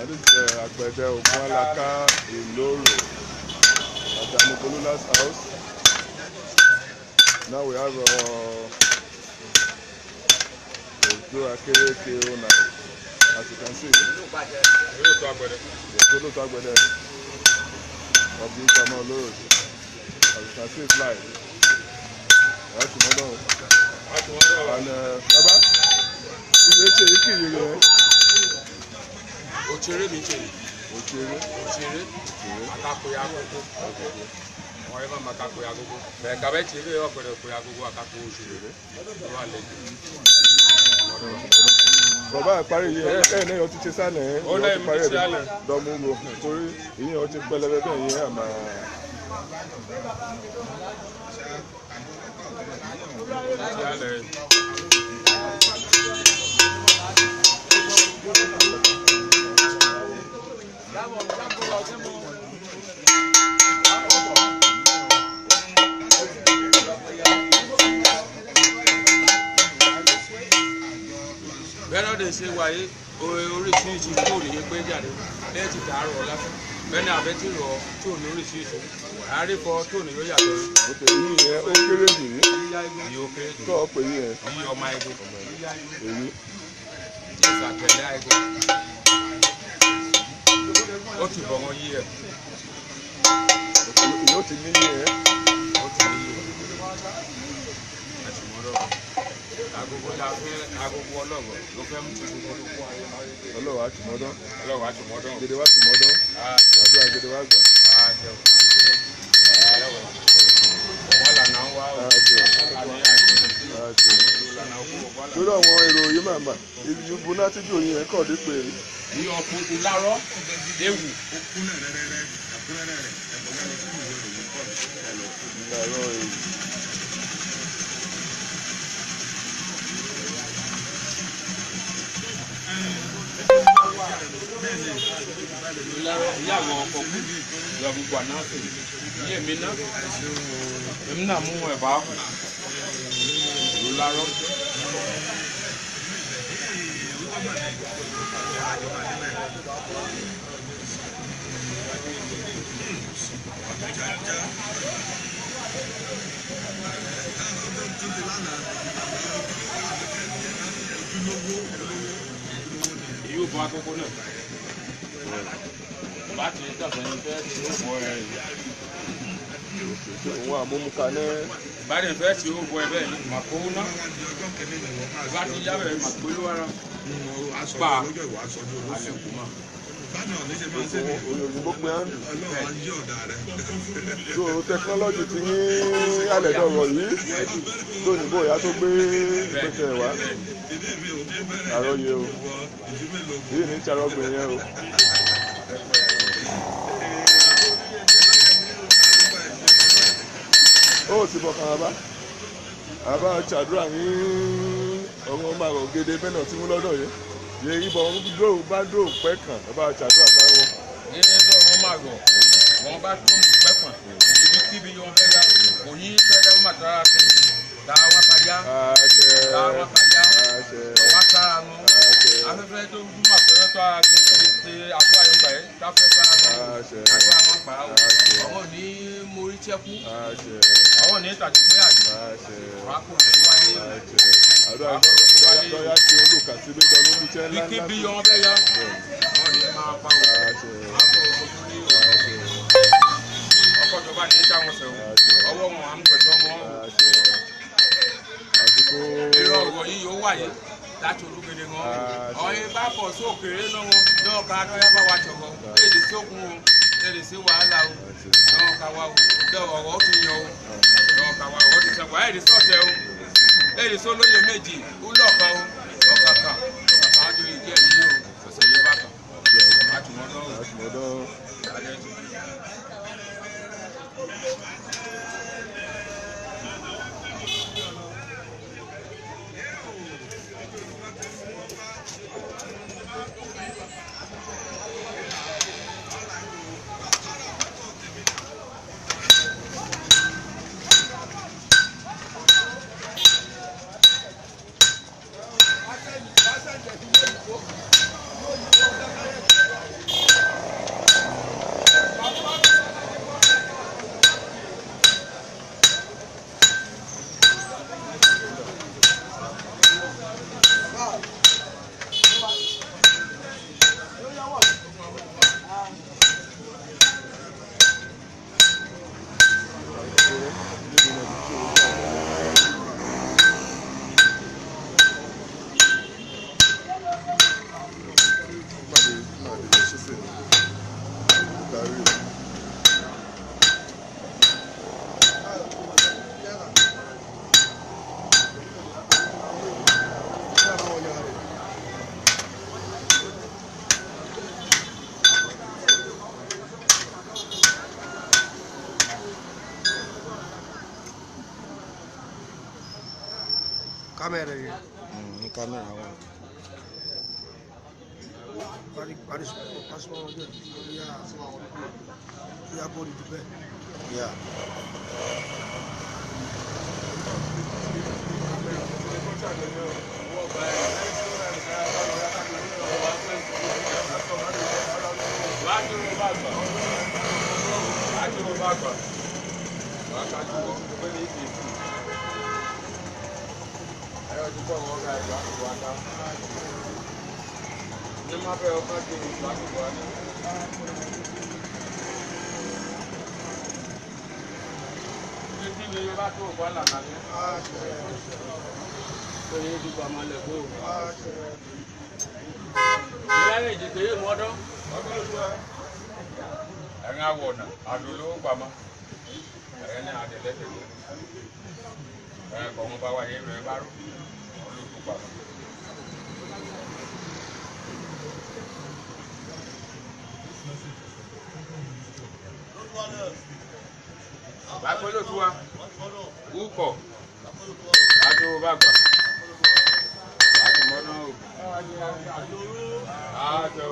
Agbede Ogunalaka Iloro at Anikolola's house. Now we have Akereke owner. As you can see, Agbede of the Ikama Road. As you can see, it's live. And Baba, Ochere. Akakoya gogo. Whatever makakoya gogo. But kabechele yo koya gogo akako ochere. Wa leju. Baba parí ní o ti ṣe sálẹ̀ o ti parí ẹ̀ dọ́mú wo torí ìyẹn o ti pẹlẹbẹ bẹ́ẹ̀ yẹn àmà. Bẹ́ẹ̀ ló ṣe wáyé oríṣiríṣi tó lè gbé jáde lẹ́yìn tí dàárọ̀ ọ̀la bẹ́ẹ̀ ni àbẹ́ tí rọ̀ tó ní oríṣiríṣi àárífọ́ tó ní yóò yàtọ̀. Òkè yìí yẹn ó kéré jù ní. Yìí ó kéré jù. Tó o pè yìí yẹn. Yìí ọmọ ẹgbẹ́. Èyí. Tí ìsàtẹ̀lé ẹgbẹ́. Ó ti bọ̀ wọ́n yí ẹ̀. Yóò ti ní yí ẹ̀. Ó ti ní yí ẹ̀. Agogo la fẹ́ agogo ọlọ́wọ́ ló fẹ́ mú tuntun tó kó ayé. Ọlọ́wọ́ á ti mọ́dán. Ọlọ́wọ́ á ti mọ́dán. Gèdè wá ti mọ́dán. Àdúrà gèdè wá gbà. Wọ́n lànà wá o. Lórí àwọn èrò yìí màmá ìbú náà ti jò yẹn kọ̀ dé pé. Ní ọkùnrin lárọ́ léwu. Lárọ́ èyí. Ìyá àwọn ọkọ̀ kú ìyá gbogbo àná sí ní èmi náà èmi náà mú ẹ̀bá kù ló lárọ́. Yóò bọ́ akókó náà. Bá ti dàgbà ní fẹ́ tí ó bọ́ ẹ. Òun àmúmuka ní. Bá ti fẹ́ tí ó bọ́ ẹ bẹ́ẹ̀ ni mà kó ná. Bá ti yá bẹ̀rẹ̀ mà pé wára. Pa àlẹ̀kùn mọ́. Òyìnbó pé á ń dùn. So tẹkinọ́lọ́jì ti ní alẹ́dọ̀rọ̀ yìí. Tó òyìnbó ìyá tó gbé pẹ̀tẹ̀ wá. Àròyé o. Yìí ní ìṣàrọ̀gbìn yẹn o. Ó ti bọ̀ kan àbá ṣàdúrà ní ọmọ màrọ̀ gèdè bẹ́nà tí mú lọ́dọ̀ yìí yẹ ibọ̀ bá dò pẹ́ kàn àbá ṣàdúrà káwọn. Ní ẹjọ́ wọn máa gọ̀ wọ́n bá tó pẹ́ kàn ibikíbi wọn fẹ́ yá òyìn fẹ́lẹ́ wọn máa tọ́ra fún táwọn pàyà ọ̀wá sára wọn afẹ́fẹ́ tó dún àpẹẹrẹ tó ara fi ṣe àdúrà yẹn gbà yẹn káfẹ́ sára wọn àdúrà wọn pa á ọwọ́ ní mórí tẹ́kú ọwọ́ ní tàbí pé àjẹ́ wàá kò ní wáyé àdúrà tí olùkà sí bí lọ níbi iṣẹ́ ńlá ńlá. Bí kíbi wọn fẹ́ yá wọn ní máa pa wọn àpò òṣèlú ní ọkọ̀ tó bá ní ìjà wọn sẹ́wọ̀n ọwọ́ wọn à ń pẹ̀tọ́ wọn. Èrò ọ̀rọ̀ yìí yóò wáyé láti olúgbèdè wọn. Ọ̀yin bá bọ̀ sókèrè náà ká lọ́yà bá wa tọ̀wọ́. Léde sókun o, léde sí wàhálà o, náà ká wá o. Lọ́wọ́ ọ̀wọ́ ti yan o, náà ká wá ọ̀wọ́ ti sẹ́wọ̀n. Léde sọ̀tẹ̀ o, léde sólóyè méjì, wúlọ̀ọ̀kan o, ọ̀kàkà á jọ ìjẹ́ yìí o, ọ̀sẹ̀ yẹ bá kàn. Àtùmọ̀dán. Kámẹ́rà yìí. Kámẹ́rà wọn. Parí pásítọ̀ wọn jẹ́ ìyá bọ́ọ̀lù dùbẹ́. Yeah. Bakolo tuwa. Uko. Ato bakwa. Ato mono. Ato.